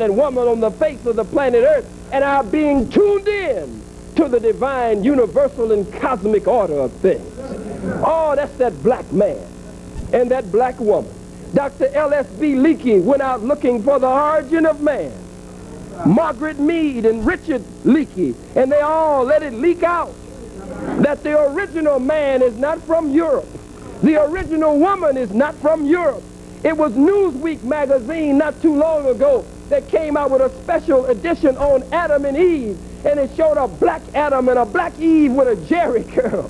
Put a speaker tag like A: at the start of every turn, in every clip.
A: and woman on the face of the planet Earth and are being tuned in to the divine, universal, and cosmic order of things. Oh, that's that black man and that black woman. Dr. L.S.B. Leakey went out looking for the origin of man. Margaret Mead and Richard Leakey, and they all let it leak out that the original man is not from Europe. The original woman is not from Europe. It was Newsweek magazine not too long ago that came out with a special edition on Adam and Eve, and it showed a black Adam and a black Eve with a Jerry curl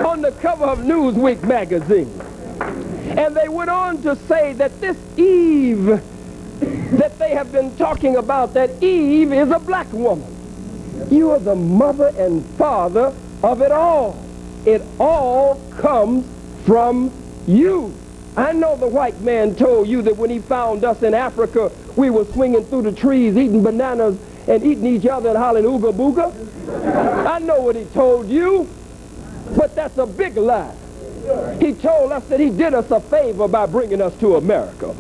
A: on the cover of Newsweek magazine. And they went on to say that this Eve that they have been talking about, that Eve is a black woman. You are the mother and father of it all. It all comes from you. I know the white man told you that when he found us in Africa, we were swinging through the trees, eating bananas and eating each other and hollering ooga booga. I know what he told you, but that's a big lie. He told us that he did us a favor by bringing us to America.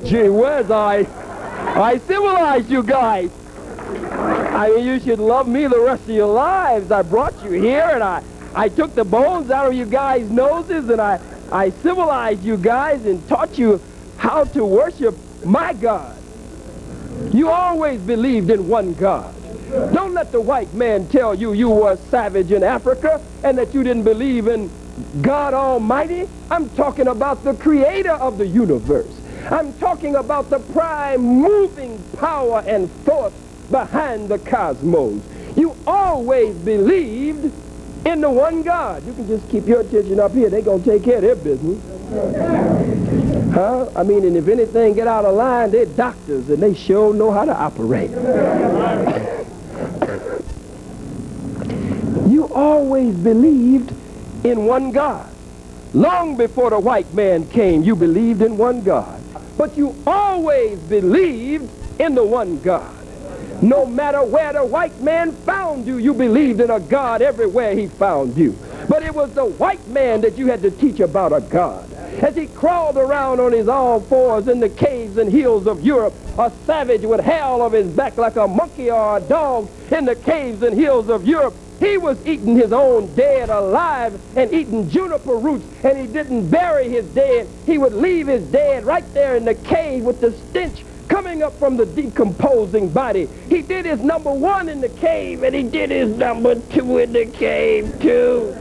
A: Gee whiz, I civilized you guys. I mean, you should love me the rest of your lives. I brought you here, and I took the bones out of you guys' noses, and I civilized you guys and taught you how to worship my God. You always believed in one God. Don't let the white man tell you you were a savage in Africa and that you didn't believe in God Almighty. I'm talking about the creator of the universe. I'm talking about the prime moving power and force behind the cosmos. You always believed in the one God. You can just keep your attention up here. They're going to take care of their business. Huh? I mean, and if anything get out of line, they're doctors, and they sure know how to operate. You always believed in one God. Long before the white man came, you believed in one God. But you always believed in the one God. No matter where the white man found you, you believed in a God everywhere he found you. But it was the white man that you had to teach about a God. As he crawled around on his all fours in the caves and hills of Europe, a savage with hair all over his back like a monkey or a dog in the caves and hills of Europe, he was eating his own dead alive and eating juniper roots, and he didn't bury his dead. He would leave his dead right there in the cave with the stench coming up from the decomposing body. He did his number one in the cave, and he did his number two in the cave too.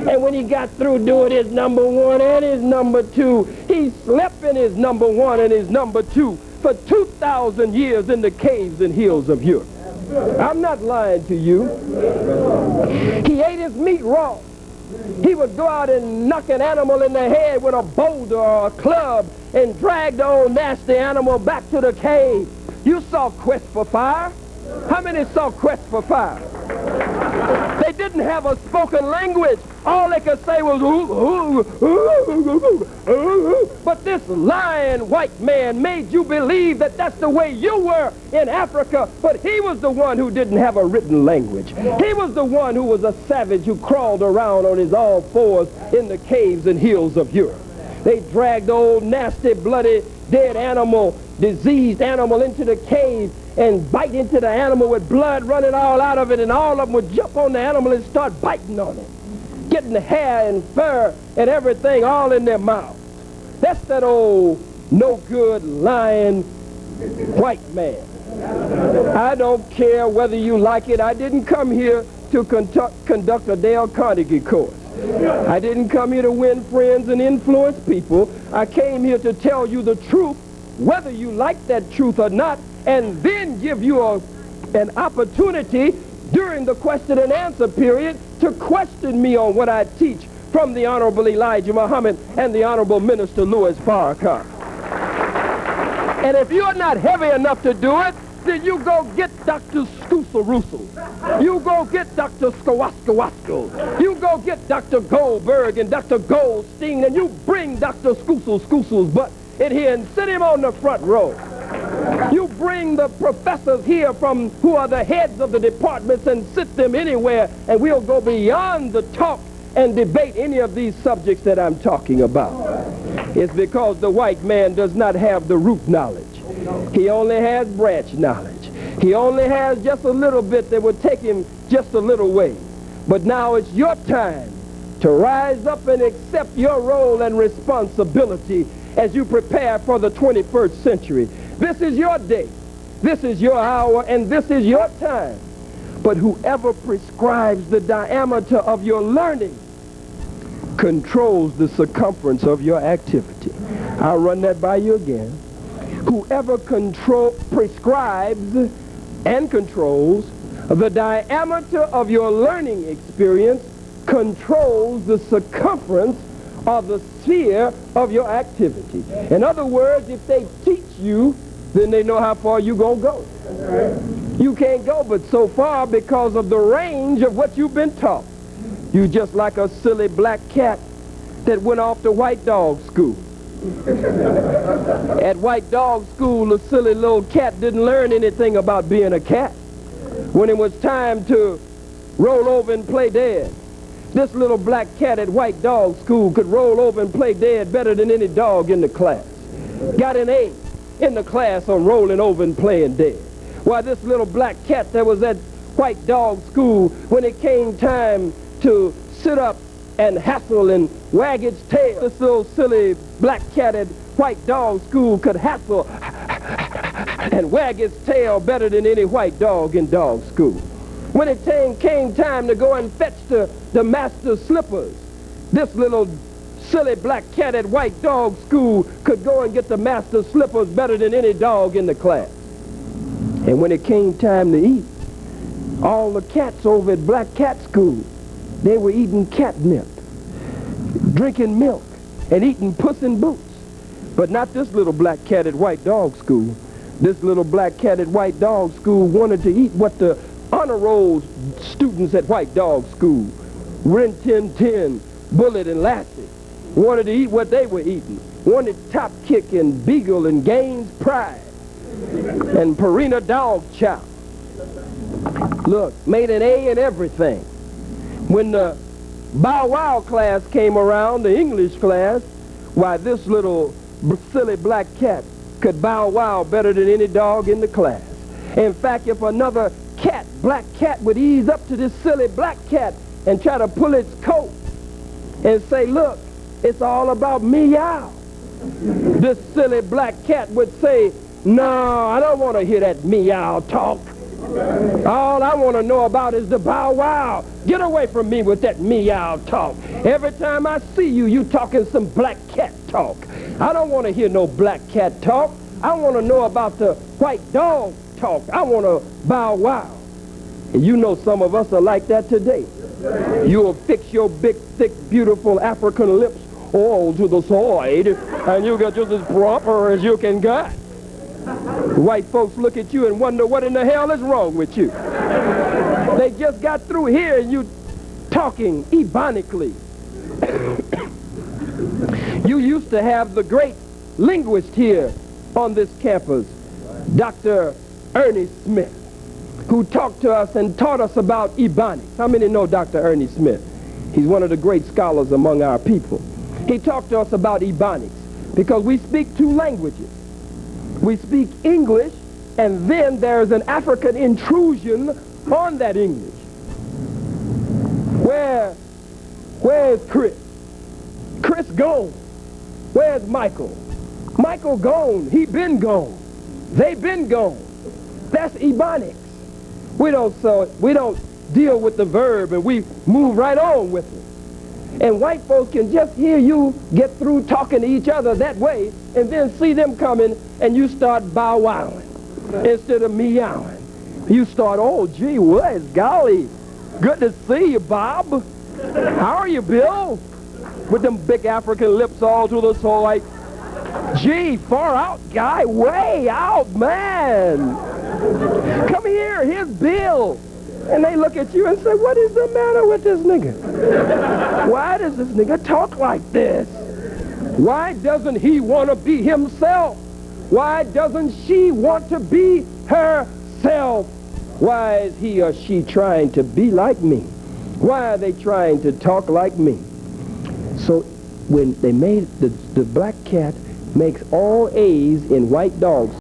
A: And when he got through doing his number one and his number two, he slept in his number one and his number two for 2,000 years in the caves and hills of Europe. I'm not lying to you. He ate his meat raw. He would go out and knock an animal in the head with a boulder or a club and drag the old nasty animal back to the cave. You saw Quest for Fire? How many saw Quest for Fire? They didn't have a spoken language. All they could say was, ooh, ooh, ooh, ooh. But this lying white man made you believe that that's the way you were in Africa, but he was the one who didn't have a written language. He was the one who was a savage who crawled around on his all fours in the caves and hills of Europe. They dragged the old nasty, bloody, dead animal, diseased animal into the cave and bite into the animal with blood running all out of it, and all of them would jump on the animal and start biting on it, getting the hair and fur and everything all in their mouth. That's that old no-good, lying white man. I don't care whether you like it. I didn't come here to conduct a Dale Carnegie course. I didn't come here to win friends and influence people. I came here to tell you the truth, whether you like that truth or not, and then give you an opportunity during the question and answer period to question me on what I teach from the Honorable Elijah Muhammad and the Honorable Minister Louis Farrakhan. And if you're not heavy enough to do it, then you go get Dr. Scoosaroosel. You go get Dr. Skawaskawasko. You go get Dr. Goldberg and Dr. Goldstein, and you bring Dr. Scoosel's butt in here and sit him on the front row. You bring the professors here from who are the heads of the departments and sit them anywhere, and we'll go beyond the talk and debate any of these subjects that I'm talking about. It's because the white man does not have the root knowledge. He only has branch knowledge. He only has just a little bit that would take him just a little way. But now it's your time to rise up and accept your role and responsibility as you prepare for the 21st century. This is your day. This is your hour, and this is your time. But whoever prescribes the diameter of your learning controls the circumference of your activity. I'll run that by you again. Whoever prescribes and controls the diameter of your learning experience controls the circumference of the sphere of your activity. In other words, if they teach you, then they know how far you're going to go. You can't go but so far because of the range of what you've been taught. You just like a silly black cat that went off to white dog school. At white dog school, the silly little cat didn't learn anything about being a cat. When it was time to roll over and play dead, this little black cat at white dog school could roll over and play dead better than any dog in the class. Got an A in the class on rolling over and playing dead. While this little black cat that was at white dog school, when it came time to sit up and hassle and wag its tail, this little silly black cat at white dog school could hassle and wag its tail better than any white dog in dog school. When it came time to go and fetch the master's slippers, this little silly black cat at white dog school could go and get the master's slippers better than any dog in the class. And when it came time to eat, all the cats over at black cat school, they were eating catnip, drinking milk, and eating Puss in Boots. But not this little black cat at white dog school. This little black cat at white dog school wanted to eat what the honor roll students at white dog school, Rin Tin Tin, Bullet, and Lassie, wanted to eat what they were eating. Wanted Top Kick and Beagle and Gaines Pride and Purina Dog Chow. Look, made an A in everything. When the Bow Wow class came around, the English class, why this little silly black cat could bow wow better than any dog in the class. In fact, if another cat, black cat, would ease up to this silly black cat and try to pull its coat and say, look, it's all about meow, this silly black cat would say, no, I don't want to hear that meow talk. All I want to know about is the bow wow. Get away from me with that meow talk. Every time I see you, you talking some black cat talk. I don't want to hear no black cat talk. I want to know about the white dog talk. I want to bow wow. And you know some of us are like that today. You'll fix your big, thick, beautiful African lips all to the side, and you get just as proper as you can get. White folks look at you and wonder what in the hell is wrong with you. They just got through here and you talking ebonically. You used to have the great linguist here on this campus, Dr. Ernie Smith, who talked to us and taught us about ebonics. How many know Dr. Ernie Smith? He's one of the great scholars among our people. He talked to us about ebonics because we speak two languages. We speak English, and then there's an African intrusion on that English. Where's Chris? Chris gone. Where's Michael? Michael gone. He been gone. They been gone. That's ebonics. We don't deal with the verb, and we move right on with it. And white folks can just hear you get through talking to each other that way, and then see them coming, and you start bow-wowing instead of meowing. You start, oh, gee whiz, golly, good to see you, Bob. How are you, Bill? With them big African lips all to the side. Gee, far out, guy, way out, man. Come here, here's Bill. And they look at you and say, what is the matter with this nigga? Why does this nigga talk like this? Why doesn't he want to be himself? Why doesn't she want to be herself? Why is he or she trying to be like me? Why are they trying to talk like me? So when they made the black cat makes all A's in white dogs.